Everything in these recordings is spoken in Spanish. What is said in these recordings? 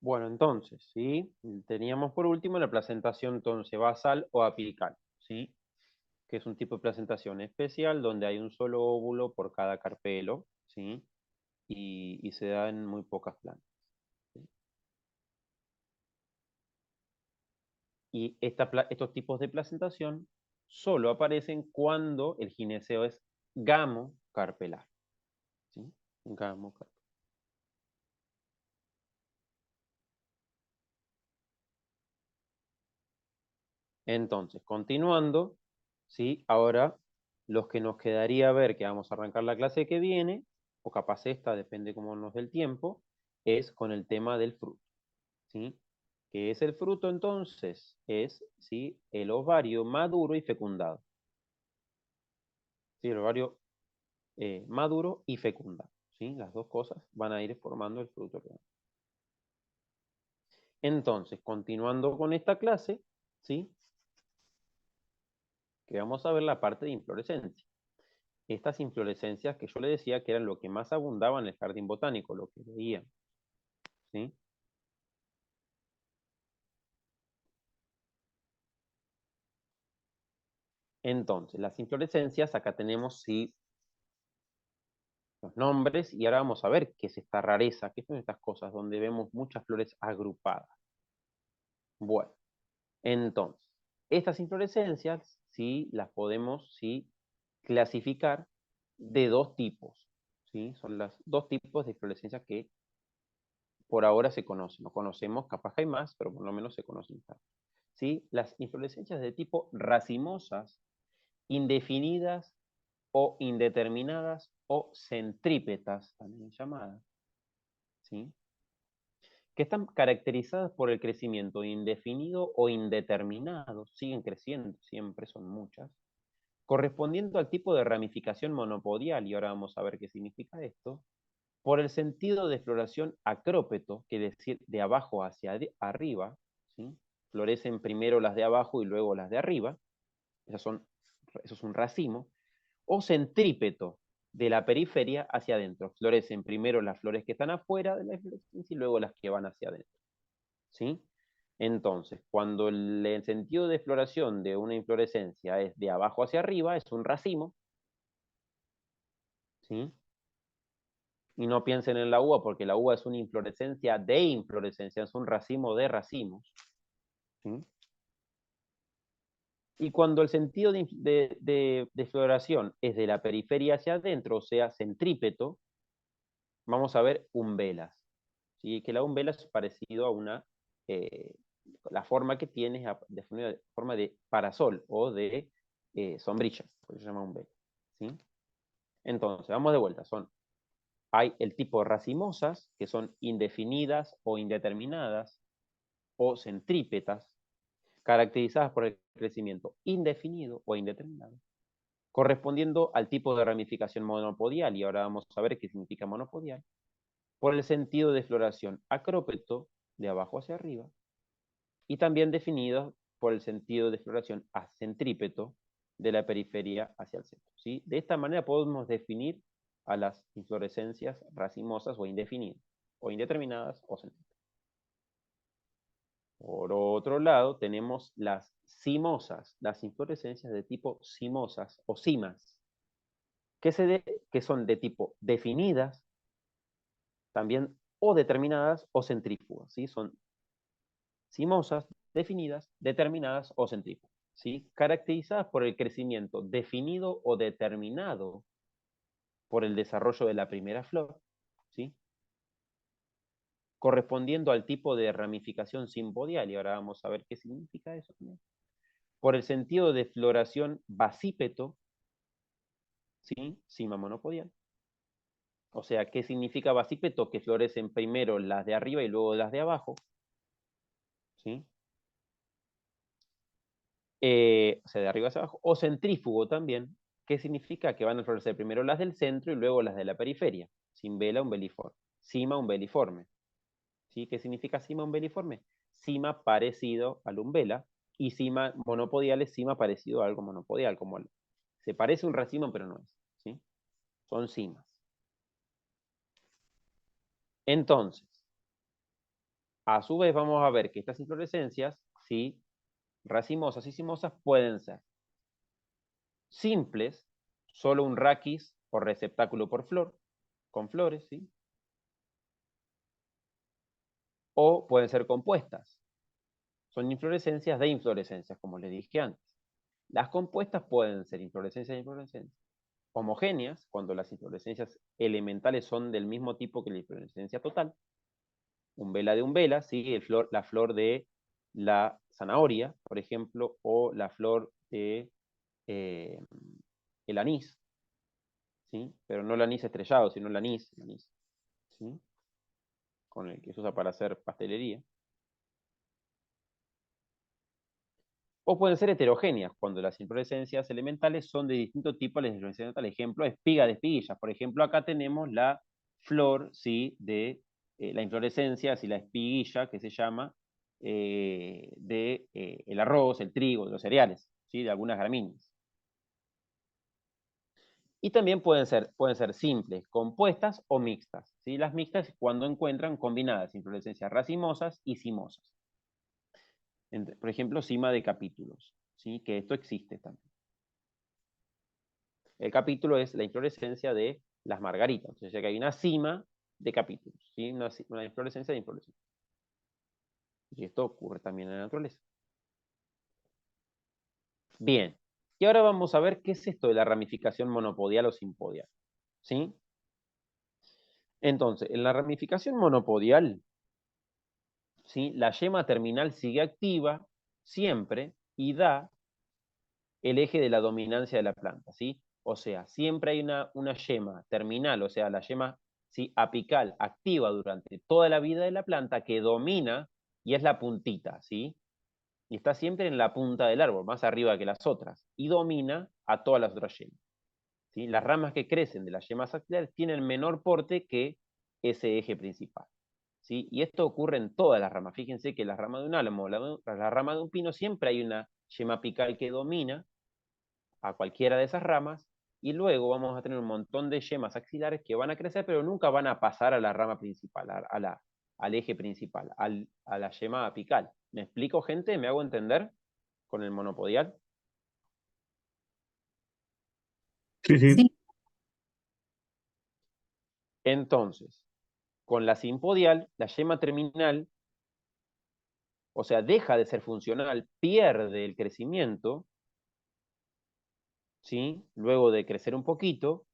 Bueno, entonces, ¿sí? Teníamos por último la placentación entonces basal o apical, ¿sí? Que es un tipo de placentación especial donde hay un solo óvulo por cada carpelo, ¿sí? Y se da en muy pocas plantas. ¿Sí? Y estos tipos de placentación solo aparecen cuando el gineceo es gamocarpelar, ¿sí? Gamocarpelar. Entonces, continuando, ¿sí? Ahora, los que nos quedaría ver, que vamos a arrancar la clase que viene, o capaz esta, depende cómo nos dé el tiempo, es con el tema del fruto, ¿sí? ¿Qué es el fruto entonces? Es, ¿sí? El ovario maduro y fecundado. ¿Sí? El ovario maduro y fecundado, ¿sí? Las dos cosas van a ir formando el fruto. Entonces, continuando con esta clase, ¿sí? Que vamos a ver la parte de inflorescencia. Estas inflorescencias que yo le decía que eran lo que más abundaba en el jardín botánico, lo que veían, ¿sí? Entonces, las inflorescencias, acá tenemos sí los nombres y ahora vamos a ver qué es esta rareza, qué son estas cosas donde vemos muchas flores agrupadas. Bueno, entonces, estas inflorescencias sí las podemos sí clasificar de dos tipos, ¿sí? Son los dos tipos de inflorescencias que por ahora se conocen. No conocemos, capaz hay más, pero por lo menos se conocen. ¿Sí? Las inflorescencias de tipo racimosas, indefinidas o indeterminadas o centrípetas, también llamadas, ¿sí? Que están caracterizadas por el crecimiento indefinido o indeterminado, siguen creciendo, siempre son muchas, correspondiendo al tipo de ramificación monopodial, y ahora vamos a ver qué significa esto, por el sentido de floración acrópeto, que es decir, de abajo hacia arriba, ¿sí? Florecen primero las de abajo y luego las de arriba, eso es un racimo, o centrípeto, de la periferia hacia adentro. Florecen primero las flores que están afuera de la inflorescencia y luego las que van hacia adentro. ¿Sí? Entonces, cuando el sentido de floración de una inflorescencia es de abajo hacia arriba, es un racimo, ¿sí? Y no piensen en la uva, porque la uva es una inflorescencia de inflorescencia, es un racimo de racimos, ¿sí? Y cuando el sentido de floración es de la periferia hacia adentro, o sea, centrípeto, vamos a ver umbelas. ¿Sí? Que la umbela es parecido a una, la forma que tiene es de forma de parasol o de sombrilla, por eso se llama umbela. ¿Sí? Entonces, vamos de vuelta. Hay el tipo racimosas, que son indefinidas o indeterminadas, o centrípetas, caracterizadas por el crecimiento indefinido o indeterminado, correspondiendo al tipo de ramificación monopodial, y ahora vamos a ver qué significa monopodial, por el sentido de floración acrópeto, de abajo hacia arriba, y también definidos por el sentido de floración acentrípeto, de la periferia hacia el centro. ¿Sí? De esta manera podemos definir a las inflorescencias racimosas o indefinidas, o indeterminadas o centrípetas. Por otro lado, tenemos las cimosas, las inflorescencias de tipo cimosas o cimas, que son de tipo definidas, también o determinadas o centrífugas, ¿sí? Son cimosas, definidas, determinadas o centrífugas, ¿sí? Caracterizadas por el crecimiento definido o determinado por el desarrollo de la primera flor, ¿sí? Correspondiendo al tipo de ramificación simpodial, y ahora vamos a ver qué significa eso también. Por el sentido de floración basípeto, ¿sí? Cima monopodial. O sea, ¿qué significa basípeto? Que florecen primero las de arriba y luego las de abajo, ¿sí? O sea, de arriba hacia abajo, o centrífugo también, que significa que van a florecer primero las del centro y luego las de la periferia, sin vela umbeliforme, cima umbeliforme. ¿Sí? ¿Qué significa cima umbeliforme? Cima parecido a la umbela, y cima monopodial es cima parecido a algo monopodial, como se parece a un racimo, pero no es. ¿Sí? Son cimas. Entonces, A su vez vamos a ver que estas inflorescencias, ¿sí? Racimosas y cimosas pueden ser simples, solo un raquis o receptáculo por flor, con flores, ¿sí? O pueden ser compuestas. Son inflorescencias de inflorescencias, como les dije antes. Las compuestas pueden ser inflorescencias de inflorescencias homogéneas, cuando las inflorescencias elementales son del mismo tipo que la inflorescencia total. Umbela de umbela, ¿sí? La flor de la zanahoria, por ejemplo, o la flor de el anís, ¿sí? Pero no el anís estrellado, sino el anís, ¿sí? Con el que se usa para hacer pastelería. O pueden ser heterogéneas, cuando las inflorescencias elementales son de distinto tipo a las inflorescencias. El ejemplo, espiga de espiguillas. Por ejemplo, acá tenemos la flor, ¿sí? De la inflorescencia, ¿sí? La espiguilla, que se llama, de el arroz, el trigo, de los cereales, ¿sí? De algunas gramíneas. Y también pueden ser simples, compuestas o mixtas, ¿sí? Las mixtas es cuando encuentran combinadas inflorescencias racimosas y cimosas. Por ejemplo, cima de capítulos, ¿sí? Que esto existe también. El capítulo es la inflorescencia de las margaritas. Entonces, ya que hay una cima de capítulos, ¿sí? Una inflorescencia de inflorescencia. Y esto ocurre también en la naturaleza. Bien. Y ahora vamos a ver qué es esto de la ramificación monopodial o simpodial, ¿sí? Entonces, en la ramificación monopodial, ¿sí? La yema terminal sigue activa siempre y da el eje de la dominancia de la planta, ¿sí? O sea, siempre hay una yema terminal, o sea, la yema, ¿sí? Apical activa durante toda la vida de la planta que domina y es la puntita, ¿sí? Y está siempre en la punta del árbol, más arriba que las otras, y domina a todas las otras yemas, ¿sí? Las ramas que crecen de las yemas axilares tienen menor porte que ese eje principal, ¿sí? Y esto ocurre en todas las ramas. Fíjense que la rama de un álamo, la rama de un pino, siempre hay una yema apical que domina a cualquiera de esas ramas, y luego vamos a tener un montón de yemas axilares que van a crecer, pero nunca van a pasar a la rama principal, al eje principal, a la yema apical. ¿Me explico, gente? ¿Me hago entender con el monopodial? Sí, sí. Sí, Entonces, con la simpodial, la yema terminal, o sea, deja de ser funcional, pierde el crecimiento, ¿sí? Luego de crecer un poquito,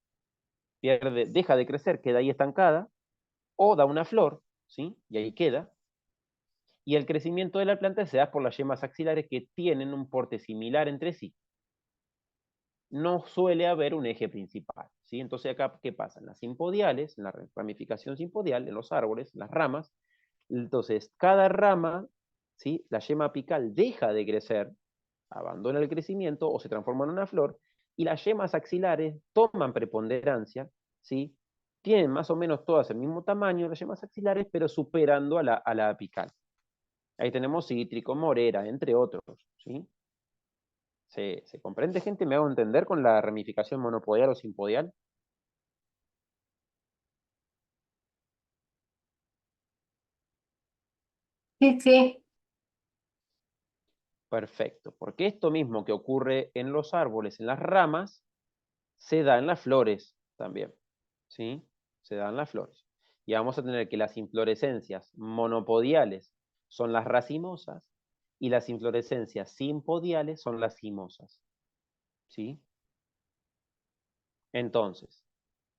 deja de crecer, queda ahí estancada, o da una flor, ¿sí? Y ahí queda. Y el crecimiento de la planta se da por las yemas axilares que tienen un porte similar entre sí. No suele haber un eje principal, ¿sí? Entonces acá, ¿qué pasa? En las simpodiales, en la ramificación simpodial, en los árboles, en las ramas, entonces cada rama, ¿sí? La yema apical deja de crecer, abandona el crecimiento o se transforma en una flor, y las yemas axilares toman preponderancia, ¿sí? Tienen más o menos todas el mismo tamaño, las yemas axilares, pero superando a la apical. Ahí tenemos cítrico, morera, entre otros, ¿sí? ¿Se comprende, gente? ¿Me hago entender con la ramificación monopodial o simpodial? sí, sí. Perfecto, porque esto mismo que ocurre en los árboles, en las ramas, se da en las flores también, ¿sí? Se da en las flores. Y vamos a tener que las inflorescencias monopodiales son las racimosas y las inflorescencias simpodiales son las cimosas, ¿sí? Entonces,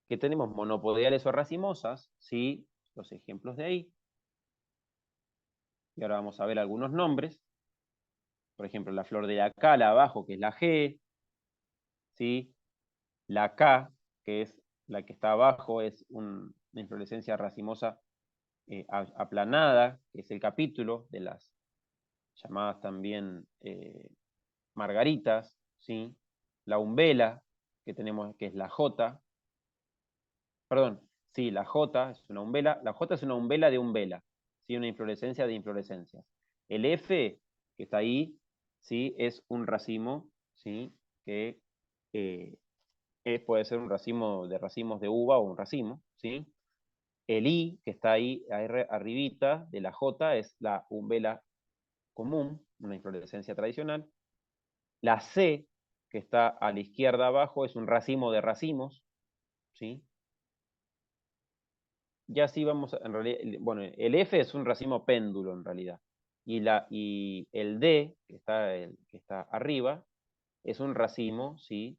¿qué tenemos? Monopodiales o racimosas, ¿sí? Los ejemplos de ahí. Y ahora vamos a ver algunos nombres. Por ejemplo, la flor de la cala abajo, que es la G, ¿sí? La K, que es la que está abajo, es una inflorescencia racimosa aplanada, que es el capítulo de las llamadas también margaritas, ¿sí? La umbela, que tenemos, que es la J, perdón, sí, la J es una umbela, la J es una umbela de umbela, ¿sí? Una inflorescencia de inflorescencias. El F, que está ahí, ¿sí? Es un racimo, ¿sí? Que puede ser un racimo de racimos de uva o un racimo, ¿sí? El I, que está ahí arribita de la J, es la umbela común, una inflorescencia tradicional. La C, que está a la izquierda abajo, es un racimo de racimos, ¿sí? Ya sí vamos, en realidad, bueno, el F es un racimo péndulo en realidad. Y el D, que está arriba, es un racimo, ¿sí?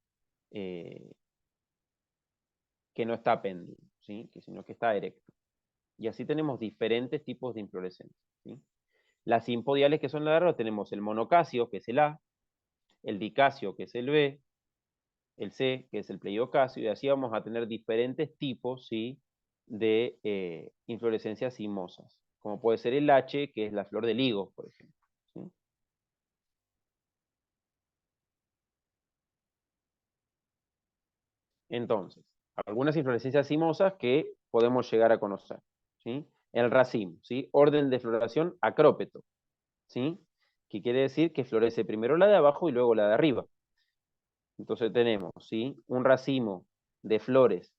Eh, que no está péndulo, ¿sí? Sino que está erecto. Y así tenemos diferentes tipos de inflorescencias, ¿sí? Las simpodiales, que son las de arriba, tenemos el monocasio, que es el A, el dicasio, que es el B, el C, que es el pleiocasio, y así vamos a tener diferentes tipos, ¿sí? De inflorescencias cimosas, como puede ser el H, que es la flor del higo, por ejemplo, ¿sí? Entonces, algunas inflorescencias cimosas que podemos llegar a conocer, ¿sí? El racimo, ¿sí? Orden de floración acrópeto, ¿sí? Que quiere decir que florece primero la de abajo y luego la de arriba. Entonces tenemos, ¿sí? Un racimo de flores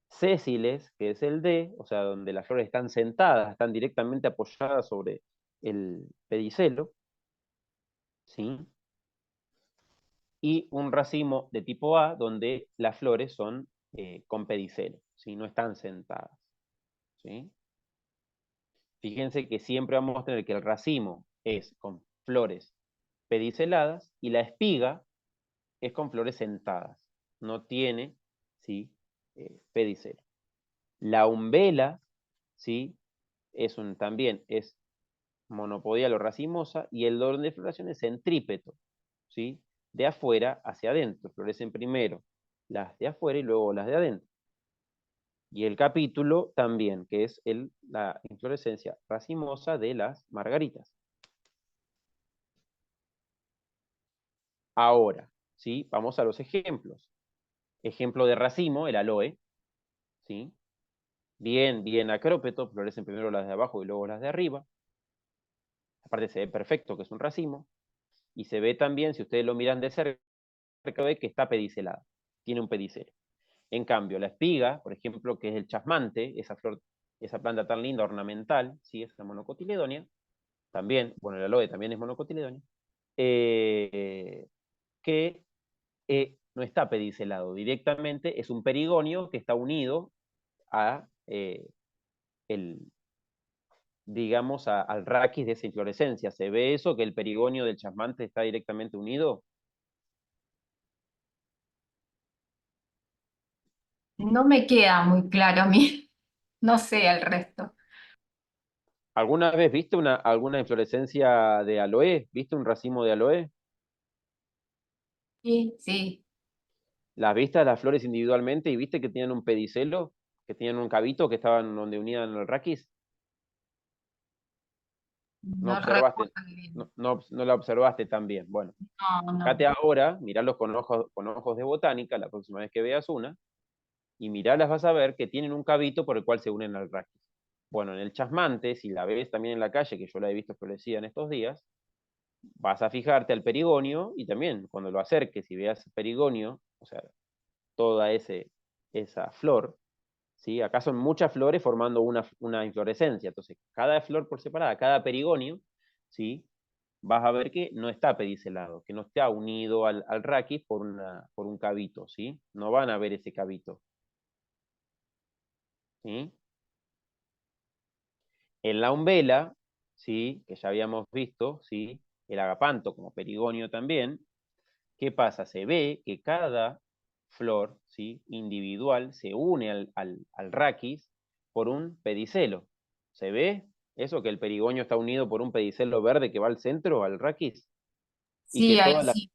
sésiles, que es el D, o sea, donde las flores están sentadas, están directamente apoyadas sobre el pedicelo, ¿sí? Y un racimo de tipo A, donde las flores son con pedicelo, ¿sí? No están sentadas, ¿sí? Fíjense que siempre vamos a tener que el racimo es con flores pediceladas y la espiga es con flores sentadas, no tiene, ¿sí? Pedicelo. La umbela, ¿sí? También es monopodial o racimosa, y el orden de floración es centrípeto, ¿sí? De afuera hacia adentro. Florecen primero las de afuera y luego las de adentro. Y el capítulo también, que es la inflorescencia racimosa de las margaritas. Ahora, ¿sí? Vamos a los ejemplos. Ejemplo de racimo, el aloe, ¿sí? Bien acrópeto, florecen primero las de abajo y luego las de arriba. Aparte se ve perfecto que es un racimo. Y se ve también, si ustedes lo miran de cerca, ve que está pedicelada. Tiene un pedicelo. En cambio, la espiga, por ejemplo, que es el chasmante, esa flor, esa planta tan linda, ornamental, ¿sí? Es la monocotiledonia, también, bueno, el aloe también es monocotiledonia, que no está pedicelado, directamente es un perigonio que está unido a digamos, al raquis de esa inflorescencia. ¿Se ve eso, que el perigonio del chasmante está directamente unido? No me queda muy claro a mí. No sé el resto. ¿Alguna vez viste alguna inflorescencia de aloe? ¿Viste un racimo de aloe? Sí, sí. ¿Las viste las flores individualmente y viste que tenían un pedicelo, que tenían un cabito que estaban donde unían el raquis? ¿No No observaste? recuerdo bien. No la observaste tan bien. Bueno, No, fíjate no. ahora, miralos con ojos de botánica la próxima vez que veas una, y miralas, vas a ver que tienen un cabito por el cual se unen al raquis. Bueno, en el chasmante, si la ves también en la calle, que yo la he visto florecida en estos días, vas a fijarte al perigonio y también cuando lo acerques y veas el perigonio, o sea, toda esa flor, ¿sí? Acá son muchas flores formando una inflorescencia, entonces cada flor por separada, cada perigonio, ¿sí? Vas a ver que no está pedicelado, que no está unido al raquis por un cabito, ¿sí? No van a ver ese cabito, ¿sí? En la umbela, ¿sí? Que ya habíamos visto, ¿sí? El agapanto como perigonio también. ¿Qué pasa? Se ve que cada flor, ¿sí? Individual se une al raquis por un pedicelo. ¿Se ve eso? Que el perigonio está unido por un pedicelo verde que va al centro, al raquis, y que Sí, ahí sí.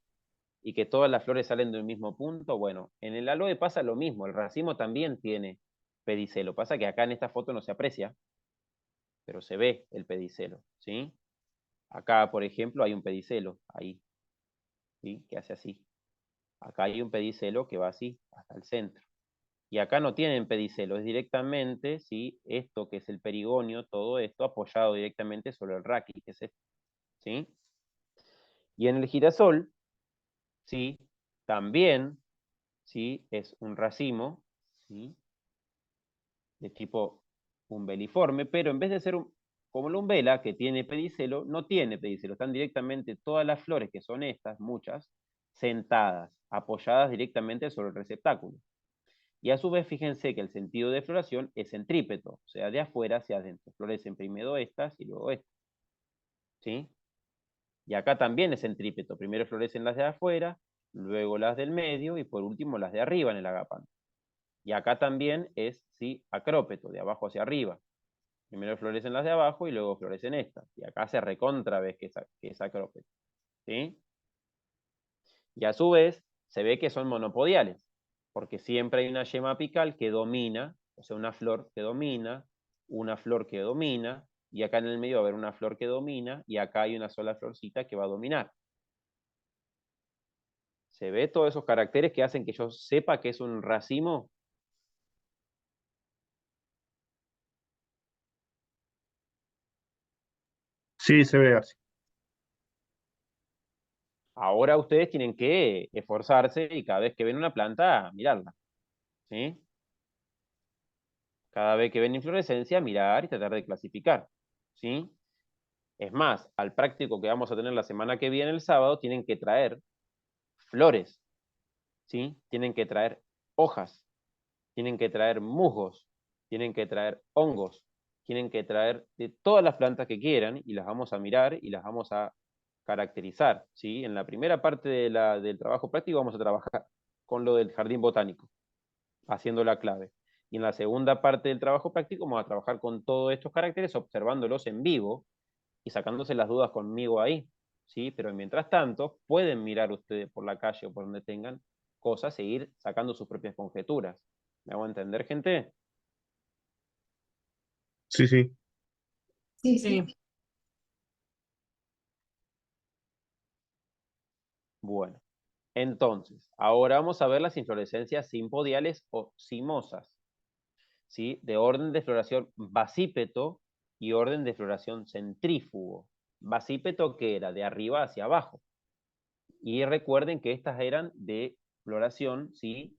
y que todas las flores salen del mismo punto. Bueno, en el aloe pasa lo mismo, el racimo también tiene pedicelo. Pasa que acá en esta foto no se aprecia, pero se ve el pedicelo, ¿sí? Acá, por ejemplo, hay un pedicelo, ahí, ¿sí? Que hace así. Acá hay un pedicelo que va así, hasta el centro. Y acá no tienen pedicelo, es directamente, ¿sí? Esto que es el perigonio, todo esto apoyado directamente sobre el raquis, que es esto, ¿sí? Y en el girasol, ¿sí? También, ¿sí? Es un racimo, ¿sí? De tipo umbeliforme, pero en vez de ser como la umbela, que tiene pedicelo, no tiene pedicelo. Están directamente todas las flores, que son estas, muchas, sentadas, apoyadas directamente sobre el receptáculo. Y a su vez, fíjense que el sentido de floración es centrípeto, o sea, de afuera hacia adentro. Florecen primero estas y luego estas. ¿Sí? Y acá también es centrípeto. Primero florecen las de afuera, luego las del medio y por último las de arriba en el agapán. Y acá también es, sí, acrópeto, de abajo hacia arriba. Primero florecen las de abajo y luego florecen estas. Y acá se recontra vez que es acrópeto. ¿Sí? Y a su vez, se ve que son monopodiales, porque siempre hay una yema apical que domina, o sea, una flor que domina, una flor que domina, y acá en el medio va a haber una flor que domina, y acá hay una sola florcita que va a dominar. ¿Se ve todos esos caracteres que hacen que yo sepa que es un racimo? Sí, se ve así. Ahora ustedes tienen que esforzarse y cada vez que ven una planta, mirarla. ¿Sí? Cada vez que ven inflorescencia, mirar y tratar de clasificar. ¿Sí? Es más, al práctico que vamos a tener la semana que viene, el sábado, tienen que traer flores, ¿sí? Tienen que traer hojas, tienen que traer musgos, tienen que traer hongos, tienen que traer de todas las plantas que quieran y las vamos a mirar y las vamos a caracterizar, ¿sí? En la primera parte del trabajo práctico vamos a trabajar con lo del jardín botánico, haciendo la clave. Y en la segunda parte del trabajo práctico vamos a trabajar con todos estos caracteres, observándolos en vivo y sacándose las dudas conmigo ahí, ¿sí? Pero mientras tanto, pueden mirar ustedes por la calle o por donde tengan cosas e ir sacando sus propias conjeturas. ¿Me hago entender, gente? Sí, sí. Sí, Sí, sí. Bueno, entonces, ahora vamos a ver las inflorescencias simpodiales o cimosas, ¿sí? De orden de floración basípeto y orden de floración centrífugo. Basípeto que era de arriba hacia abajo. Y recuerden que estas eran de floración, ¿sí?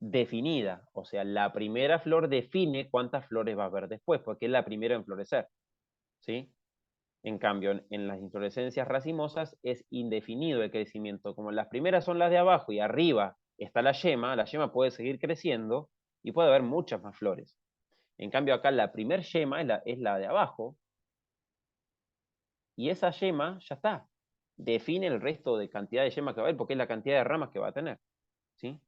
Definida, o sea, la primera flor define cuántas flores va a haber después, porque es la primera en florecer, ¿sí? En cambio, en las inflorescencias racimosas es indefinido el crecimiento. Como las primeras son las de abajo y arriba está la yema puede seguir creciendo y puede haber muchas más flores. En cambio, acá la primer yema es la de abajo y esa yema ya está. Define el resto de cantidad de yemas que va a haber porque es la cantidad de ramas que va a tener, ¿sí?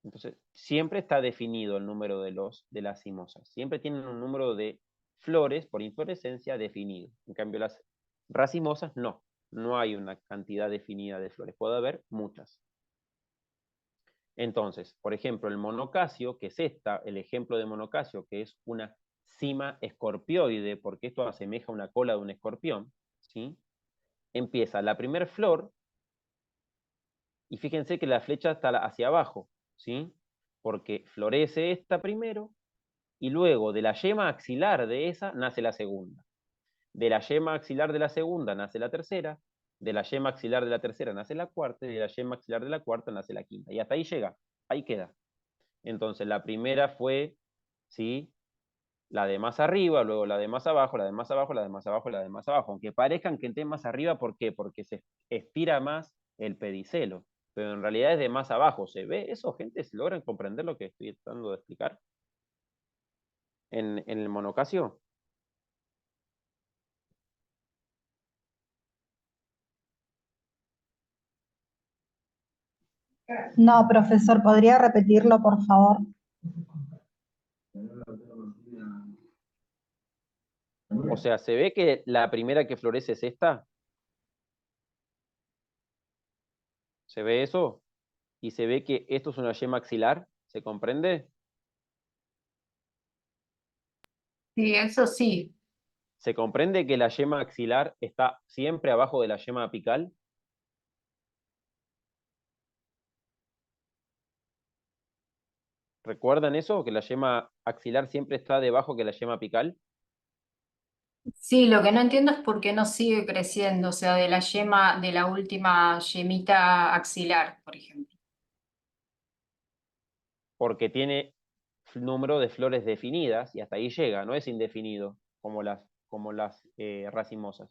Entonces, siempre está definido el número de las cimosas. Siempre tienen un número de flores por inflorescencia definido. En cambio, las racimosas no. No hay una cantidad definida de flores. Puede haber muchas. Entonces, por ejemplo, el monocasio, que es el ejemplo de monocasio, que es una cima escorpioide, porque esto asemeja una cola de un escorpión, ¿sí? Empieza la primer flor, y fíjense que la flecha está hacia abajo, ¿sí? Porque florece esta primero, y luego de la yema axilar de esa nace la segunda. De la yema axilar de la segunda nace la tercera, de la yema axilar de la tercera nace la cuarta, y de la yema axilar de la cuarta nace la quinta. Y hasta ahí llega, ahí queda. Entonces la primera fue, ¿sí? La de más arriba, luego la de más abajo, la de más abajo, la de más abajo, la de más abajo. Aunque parezcan que estén más arriba, ¿por qué? Porque se estira más el pedicelo. Pero en realidad es de más abajo. ¿Se ve eso, gente? ¿Se logran comprender lo que estoy tratando de explicar en el monocasio? No, profesor, ¿podría repetirlo, por favor? O sea, ¿se ve que la primera que florece es esta? ¿Se ve eso? Y se ve que esto es una yema axilar. ¿Se comprende? Sí, eso sí. ¿Se comprende que la yema axilar está siempre abajo de la yema apical? ¿Recuerdan eso? Que la yema axilar siempre está debajo que la yema apical. Sí, lo que no entiendo es por qué no sigue creciendo, o sea, de la yema, de la última yemita axilar, por ejemplo. Porque tiene número de flores definidas y hasta ahí llega, no es indefinido como las racimosas.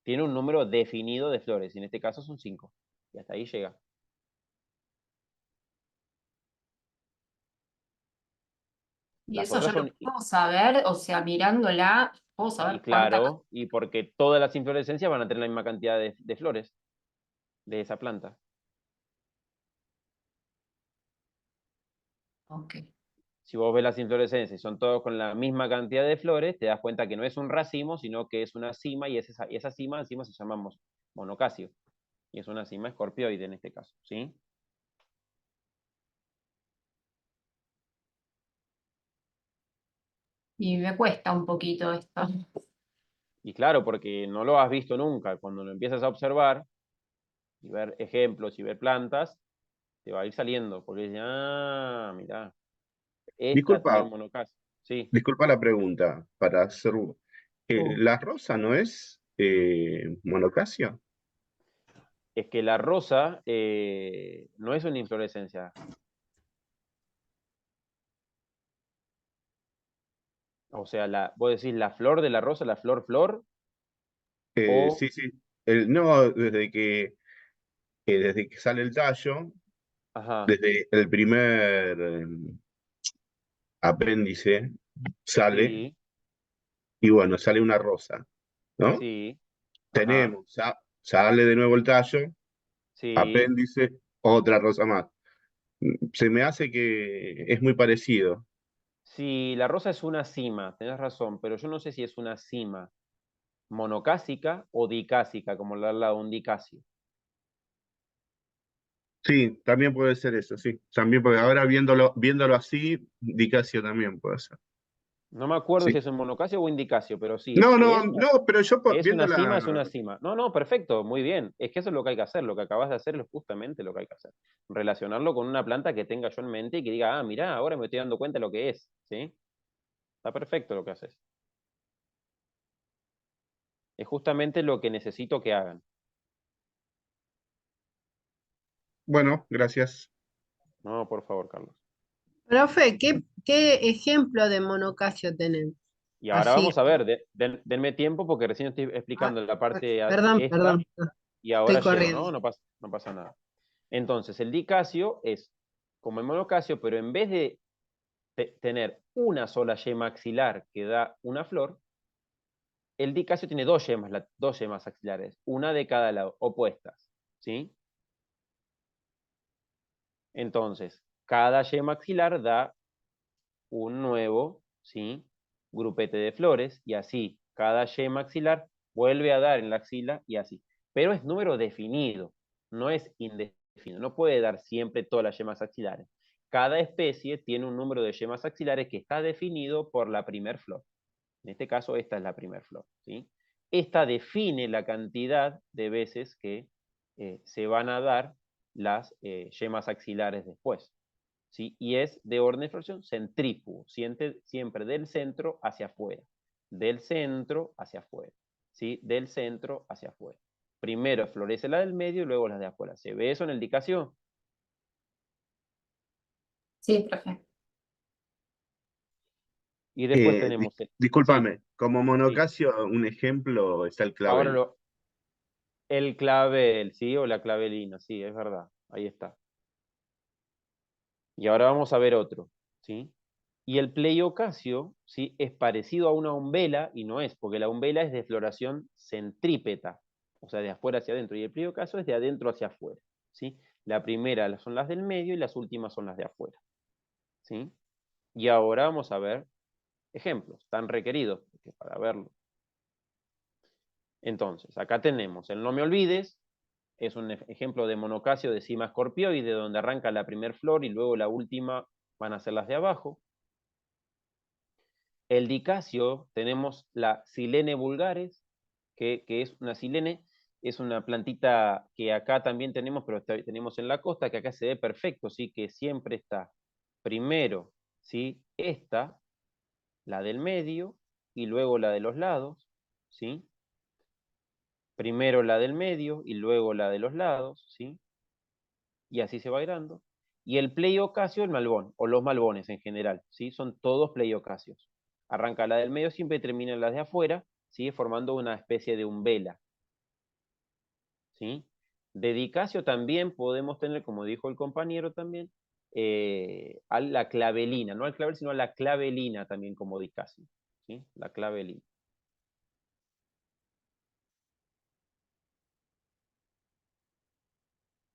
Tiene un número definido de flores, y en este caso son 5, y hasta ahí llega. Y Las eso otras yo lo son, puedo saber, o sea, mirándola, puedo y saber cuánta. claro, y porque todas las inflorescencias van a tener la misma cantidad de flores de esa planta. Ok. Si vos ves las inflorescencias y son todos con la misma cantidad de flores, te das cuenta que no es un racimo, sino que es una cima, y esa cima encima se llama monocasio. Y es una cima escorpioide en este caso, ¿sí? Y me cuesta un poquito esto. Y claro, porque no lo has visto nunca. Cuando lo empiezas a observar y ver ejemplos y ver plantas, te va a ir saliendo. Porque dices, ah, mirá, esta tiene Disculpa, monocasio. Sí, disculpa la pregunta para hacer. Uh, ¿La rosa no es monocasia? es que la rosa no es una inflorescencia. O sea, vos decís la flor de la rosa, la flor, o, Sí, sí. No, desde que sale el tallo, ajá, desde el primer apéndice sale, sí, y bueno, sale una rosa, ¿no? sí, ajá, Tenemos, sale de nuevo el tallo, sí. apéndice, otra rosa más. Se me hace que es muy parecido. Sí, la rosa es una cima, tenés razón, pero yo no sé si es una cima monocásica o dicásica, como la de un dicasio. Sí, también puede ser eso, sí. También porque ahora viéndolo así, Dicasio también puede ser. No me acuerdo Sí. si es un monocasio o un dicasio, pero sí, No, no, no, pero yo que es una cima, viéndola. es una cima. No, no, perfecto, muy bien. Es que eso es lo que hay que hacer, lo que acabas de hacer es justamente lo que hay que hacer. Relacionarlo con una planta que tenga yo en mente y que diga, ah, mirá, ahora me estoy dando cuenta de lo que es, ¿sí? Está perfecto lo que haces. Es justamente lo que necesito que hagan. Bueno, gracias. No, por favor, Carlos. Profe, ¿qué ejemplo de monocasio tenemos? Y ahora Así. vamos a ver, denme tiempo porque recién estoy Ah, explicando la parte perdón, esta perdón. y Estoy ahora llego, corriendo. ¿no? No pasa nada. Entonces, el dicasio es como el monocasio, pero en vez de tener una sola yema axilar que da una flor, el dicasio tiene dos yemas axilares, una de cada lado, opuestas, ¿sí? Entonces, cada yema axilar da un nuevo, ¿sí? Grupete de flores, y así cada yema axilar vuelve a dar en la axila y así. Pero es número definido, no es indefinido, no puede dar siempre todas las yemas axilares. Cada especie tiene un número de yemas axilares que está definido por la primer flor. En este caso, esta es la primer flor, ¿sí? Esta define la cantidad de veces que se van a dar las yemas axilares después. ¿Sí? Y es de orden de floración centrífugo, siempre del centro hacia afuera, del centro hacia afuera, ¿sí? Del centro hacia afuera. Primero florece la del medio y luego las de afuera. ¿Se ve eso en el dicasio? sí, profe. Y después tenemos, sí, Discúlpame, como sí, monocasio, un ejemplo está el ahora clavel. el clavel, ¿sí? O la clavelina, sí, es verdad, ahí está. Y ahora vamos a ver otro, ¿sí? Y el pleiocasio, ¿sí? Es parecido a una umbela y no es, porque la umbela es de floración centrípeta, o sea, de afuera hacia adentro, y el pleiocasio es de adentro hacia afuera, ¿sí? La primera son las del medio y las últimas son las de afuera, ¿sí? Y ahora vamos a ver ejemplos tan requeridos para verlo. Entonces, acá tenemos el no me olvides, es un ejemplo de monocasio de cima escorpioide, donde arranca la primer flor y luego la última van a ser las de abajo. El dicasio, tenemos la Silene vulgares, que es una silene, es una plantita que acá también tenemos, pero tenemos en la costa, que acá se ve perfecto, ¿sí? Que siempre está primero, ¿sí? Esta, la del medio, y luego la de los lados, ¿sí? Primero la del medio y luego la de los lados, ¿sí? Y así se va irando. Y el pleiocasio, el malbón, o los malbones en general, ¿sí? Son todos pleiocasios. Arranca la del medio siempre y termina en las de afuera, ¿sí? Formando una especie de umbela, ¿sí? De dicasio también podemos tener, como dijo el compañero también, a la clavelina, no al clavel, sino a la clavelina también como dicasio, ¿sí? La clavelina.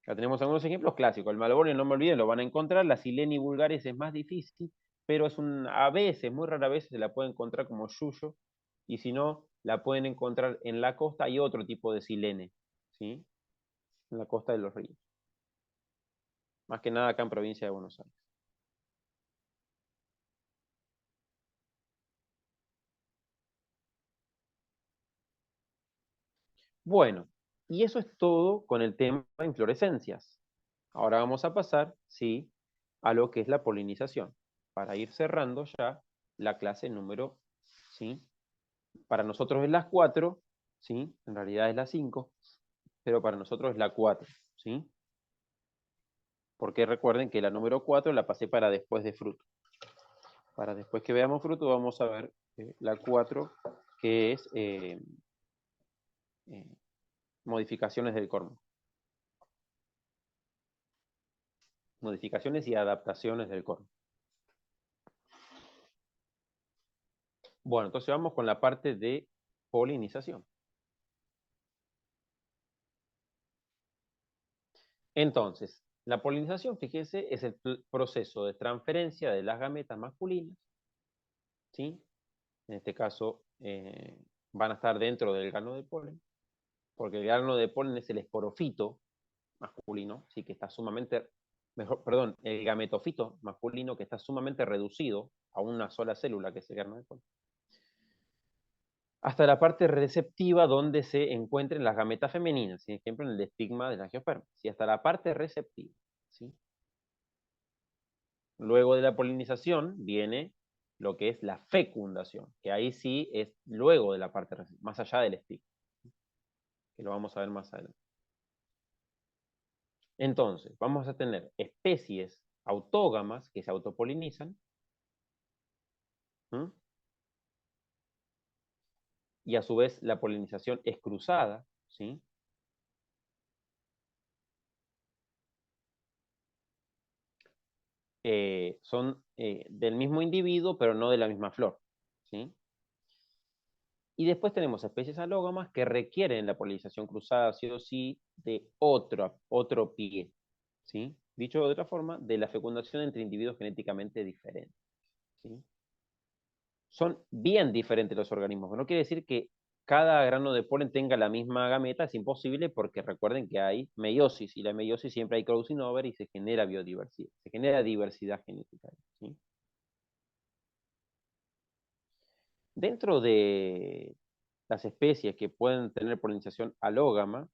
Acá tenemos algunos ejemplos clásicos. El malbonio, no me olviden, lo van a encontrar. La sileni vulgaris es más difícil, pero a veces, muy rara vez, se la puede encontrar como yuyo. Y si no, la pueden encontrar en la costa. Hay otro tipo de silene, ¿sí? En la costa de los ríos. Más que nada acá en provincia de Buenos Aires. Bueno, y eso es todo con el tema de inflorescencias. Ahora vamos a pasar, sí, a lo que es la polinización, para ir cerrando ya la clase número, ¿sí? Para nosotros es las 4, ¿sí? En realidad es las 5, pero para nosotros es la 4, ¿sí? Porque recuerden que la número 4 la pasé para después de fruto. Para después que veamos fruto vamos a ver la 4, que es modificaciones del cormo. Modificaciones y adaptaciones del cormo. Bueno, entonces vamos con la parte de polinización. Entonces, la polinización, fíjense, es el proceso de transferencia de las gametas masculinas, ¿sí? En este caso, van a estar dentro del grano de polen, porque el grano de polen es el esporofito masculino, ¿sí? Que está sumamente, perdón, el gametofito masculino que está sumamente reducido a una sola célula, que es el grano de polen, hasta la parte receptiva donde se encuentren las gametas femeninas, por ejemplo, en el estigma del angiosperma, ¿sí? Hasta la parte receptiva, ¿sí? Luego de la polinización viene lo que es la fecundación, que ahí sí es luego de la parte receptiva, más allá del estigma, que lo vamos a ver más adelante. Entonces, vamos a tener especies autógamas que se autopolinizan, ¿sí? Y a su vez la polinización es cruzada, ¿sí? Son del mismo individuo, pero no de la misma flor, ¿sí? Y después tenemos especies alógamas que requieren la polinización cruzada sí o sí de otro pie, ¿sí? Dicho de otra forma, de la fecundación entre individuos genéticamente diferentes, ¿sí? Son bien diferentes los organismos. No quiere decir que cada grano de polen tenga la misma gameta, es imposible porque recuerden que hay meiosis, y la meiosis siempre hay crossing over y se genera biodiversidad, se genera diversidad genética, ¿sí? Dentro de las especies que pueden tener polinización alógama,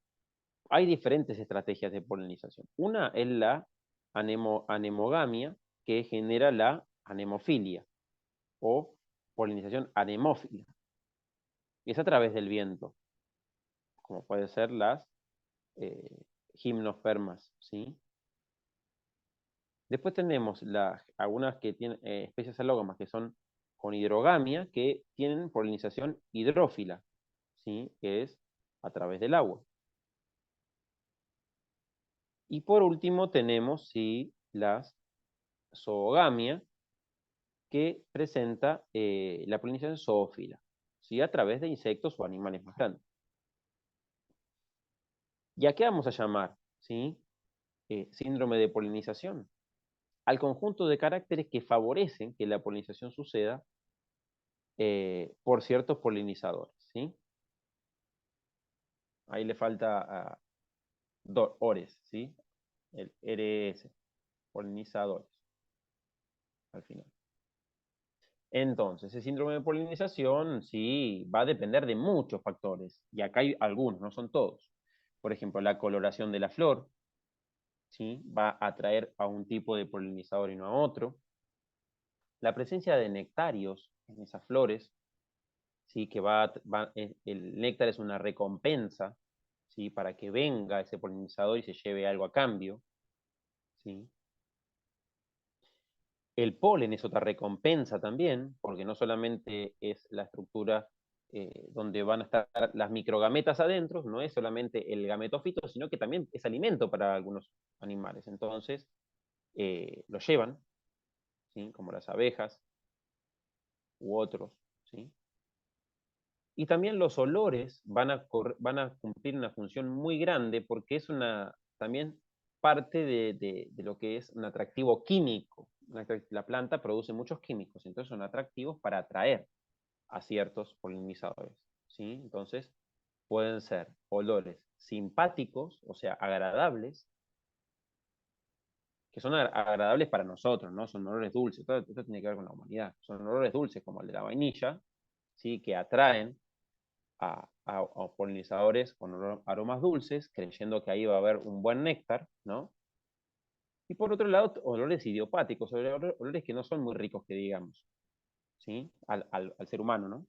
hay diferentes estrategias de polinización. Una es la anemogamia, que genera la anemofilia, o polinización anemófila. Y es a través del viento, como puede ser las gimnospermas, ¿sí? Después tenemos algunas que tienen especies alógamas que son con hidrogamia, que tienen polinización hidrófila, ¿sí? Que es a través del agua. Y por último tenemos, sí, las zoogamia, que presenta la polinización zoófila, ¿sí? A través de insectos o animales más grandes. ¿Y a qué vamos a llamar, ¿sí? Síndrome de polinización? Al conjunto de caracteres que favorecen que la polinización suceda por ciertos polinizadores, ¿sí? Ahí le falta ores, ¿sí? El RS, polinizadores, al final. Entonces, el síndrome de polinización, sí, va a depender de muchos factores, y acá hay algunos, no son todos. Por ejemplo, la coloración de la flor, ¿sí? Va a atraer a un tipo de polinizador y no a otro. La presencia de nectarios en esas flores, ¿sí? Que el néctar es una recompensa, ¿sí? Para que venga ese polinizador y se lleve algo a cambio, ¿sí? El polen es otra recompensa también, porque no solamente es la estructura donde van a estar las microgametas adentro, no es solamente el gametofito, sino que también es alimento para algunos animales. Entonces, lo llevan, ¿sí? Como las abejas u otros, ¿sí? Y también los olores van a cumplir una función muy grande porque es también parte de lo que es un atractivo químico. La planta produce muchos químicos, entonces son atractivos para atraer a ciertos polinizadores, ¿sí? Entonces pueden ser olores simpáticos, o sea, agradables, que son agradables para nosotros, ¿no? Son olores dulces, todo esto tiene que ver con la humanidad. Son olores dulces como el de la vainilla, ¿sí? Que atraen a polinizadores con aromas dulces, creyendo que ahí va a haber un buen néctar, ¿no? Y por otro lado, olores idiopáticos, olores que no son muy ricos, que digamos, ¿sí? Al ser humano, ¿no?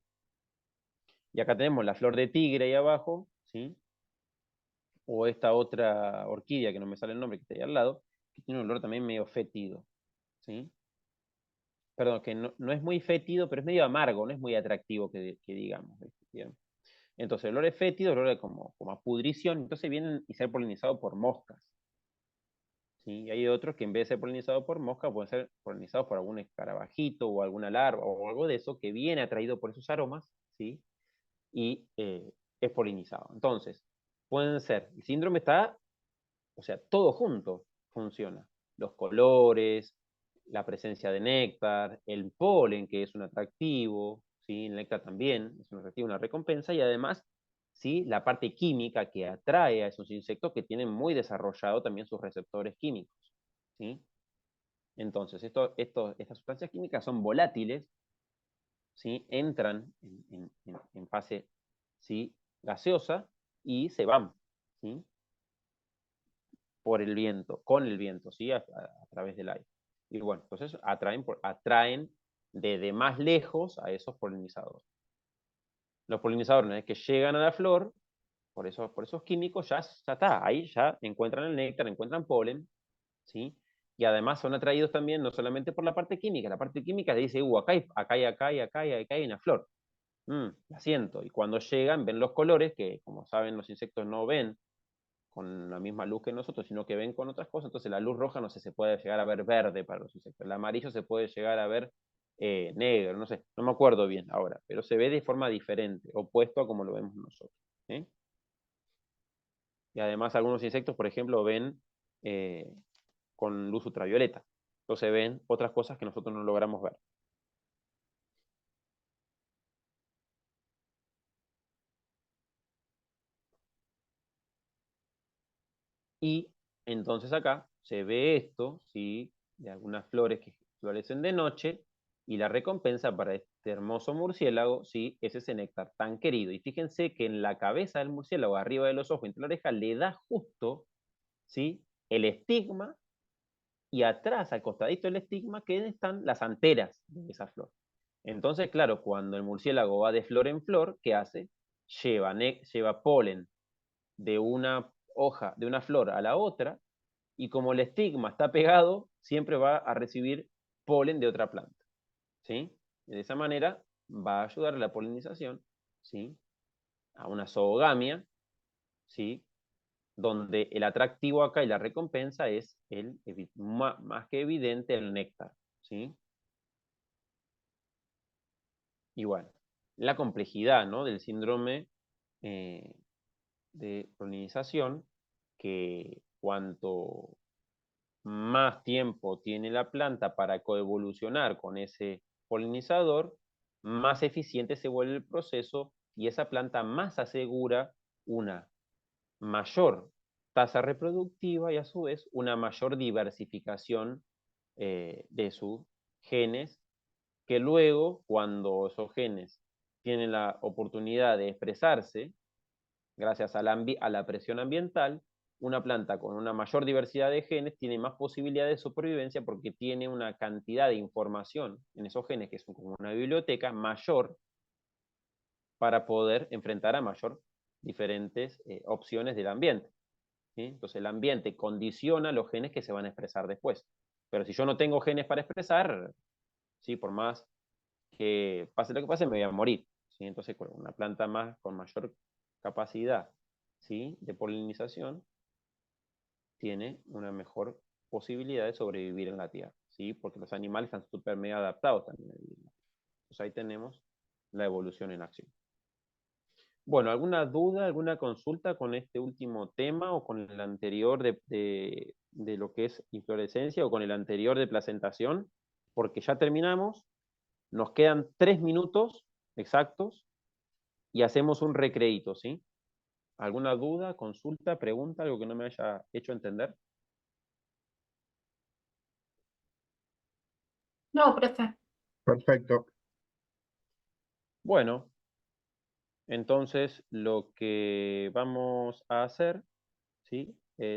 Y acá tenemos la flor de tigre ahí abajo, ¿sí? O esta otra orquídea, que no me sale el nombre, que está ahí al lado, que tiene un olor también medio fétido, ¿sí? Perdón, que no es muy fétido, pero es medio amargo, no es muy atractivo que digamos, ¿bien? Entonces, el olor es fétido, el olor es como a pudrición, entonces vienen y ser polinizados por moscas, ¿sí? Y hay otros que en vez de ser polinizados por moscas, pueden ser polinizados por algún escarabajito o alguna larva o algo de eso que viene atraído por esos aromas, ¿sí? Y es polinizado. Entonces, pueden ser, el síndrome está, o sea, todo junto funciona. Los colores, la presencia de néctar, el polen, que es un atractivo, ¿sí? El néctar también es un atractivo, una recompensa, y además, ¿sí? La parte química que atrae a esos insectos que tienen muy desarrollado también sus receptores químicos, ¿sí? Entonces, estas sustancias químicas son volátiles, ¿sí? Entran en fase, ¿sí? Gaseosa y se van, ¿sí? Por el viento, con el viento, ¿sí? A través del aire. Y bueno, entonces atraen desde más lejos a esos polinizadores. Los polinizadores, una vez que llegan a la flor, por esos químicos, ya está, ahí ya encuentran el néctar, encuentran polen, ¿sí? Y además son atraídos también no solamente por la parte química le dice, acá hay una flor. La siento. Y cuando llegan, ven los colores, que como saben los insectos no ven con la misma luz que nosotros, sino que ven con otras cosas, entonces la luz roja no sé, se puede llegar a ver verde para los insectos, el amarillo se puede llegar a ver negro, no sé, no me acuerdo bien ahora, pero se ve de forma diferente, opuesto a como lo vemos nosotros, ¿sí? Y además algunos insectos, por ejemplo, ven con luz ultravioleta, entonces ven otras cosas que nosotros no logramos ver. Y entonces acá se ve esto, ¿sí? De algunas flores que florecen de noche, y la recompensa para este hermoso murciélago, ¿sí? Es ese néctar tan querido. Y fíjense que en la cabeza del murciélago, arriba de los ojos, entre la oreja, le da justo, ¿sí? El estigma, y atrás, al costadito del estigma, que están las anteras de esa flor. Entonces, claro, cuando el murciélago va de flor en flor, ¿qué hace? Lleva polen de una hoja, de una flor a la otra, y como el estigma está pegado, siempre va a recibir polen de otra planta, ¿sí? Y de esa manera va a ayudar a la polinización, ¿sí? A una zoogamia, ¿sí? Donde el atractivo acá y la recompensa es más que evidente el néctar, ¿sí? Y bueno, la complejidad, ¿no? Del síndrome eh, de polinización, que cuanto más tiempo tiene la planta para coevolucionar con ese polinizador, más eficiente se vuelve el proceso y esa planta más asegura una mayor tasa reproductiva y a su vez una mayor diversificación de sus genes, que luego, cuando esos genes tienen la oportunidad de expresarse, gracias a la presión ambiental, una planta con una mayor diversidad de genes tiene más posibilidades de supervivencia porque tiene una cantidad de información en esos genes, que son como una biblioteca mayor, para poder enfrentar a mayor diferentes opciones del ambiente, ¿sí? Entonces el ambiente condiciona los genes que se van a expresar después. Pero si yo no tengo genes para expresar, ¿sí? Por más que pase lo que pase, me voy a morir, ¿sí? Entonces, una planta con mayor capacidad, ¿sí? De polinización tiene una mejor posibilidad de sobrevivir en la Tierra, ¿sí? Porque los animales están súper mega adaptados también a vivir en la Tierra. Entonces ahí tenemos la evolución en acción. Bueno, ¿alguna duda, alguna consulta con este último tema o con el anterior de lo que es inflorescencia o con el anterior de placentación? Porque ya terminamos, nos quedan 3 minutos exactos y hacemos un recreíto, ¿sí? ¿Alguna duda, consulta, pregunta, algo que no me haya hecho entender? No, profe. Perfecto. Bueno, entonces lo que vamos a hacer, ¿sí?